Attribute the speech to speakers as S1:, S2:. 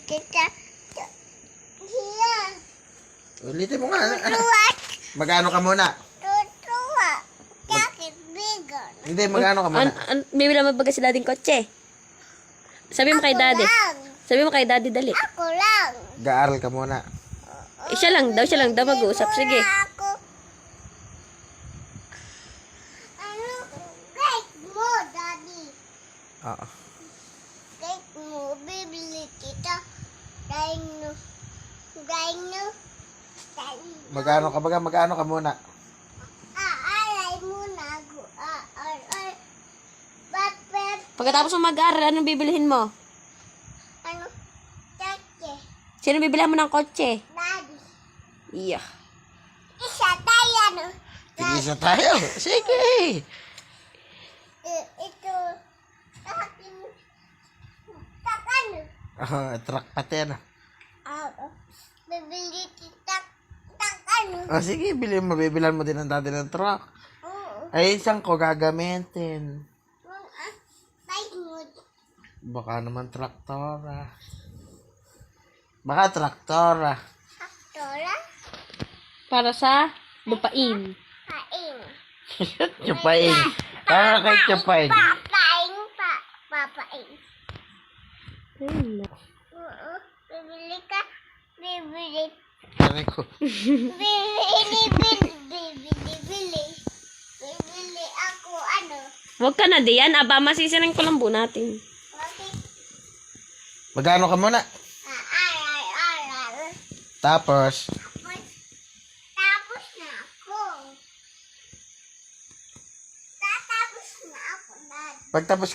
S1: kita. Hiya.
S2: Ulitin mo nga.
S1: Tutuwat.
S2: Magkano ka muna?
S1: Tutuwat. Bakit bigon?
S2: Hindi, magkano ka muna?
S3: Bibili mo baga si dading kotse. Sabi mo kay daddy. Sabi mo kay daddy, dali.
S1: Ako lang.
S2: Gaaral ka muna.
S3: Siya lang daw mag-uusap. Sige.
S1: Ako. Ano? Cake mo, daddy.
S2: Oo.
S1: Cake mo, bibili kita. Dino.
S2: Magkano ka baga? Magkano ka muna?
S1: Alay muna ako. Bakit?
S3: Pagkatapos mo mag-aaral, anong bibilihin mo?
S1: Ano? Kake.
S3: Sino bibilihan mo ng kotse?
S1: Daddy.
S3: Iya.
S1: Isa tayo, ano?
S2: Sige, isa tayo. Sige.
S1: Ito. Akin. Takan.
S2: Truck pati ano.
S1: Bibili kita. Takan.
S2: Sige, bibilan mo din ang dati ng truck.
S1: Oo.
S2: Ay, isang ko gagamitin.
S1: Bike mo.
S2: Baka naman traktora. Baka traktora.
S1: Saktora.
S3: Para sa lupain.
S1: Paing.
S2: Chupain. Para kay chupain.
S1: Papaing. Papaing. Oo. Bibili ka. Bibili.
S2: Ano ko?
S1: Bibili ako, ano?
S3: Huwag ka na diyan. Aba, masisinan ko lang po natin.
S1: Okay.
S2: Magkano ka muna?
S1: Aral.
S2: Tapos,
S1: Tapos na ako. Tatapos na ako, Dad.
S2: pagtapos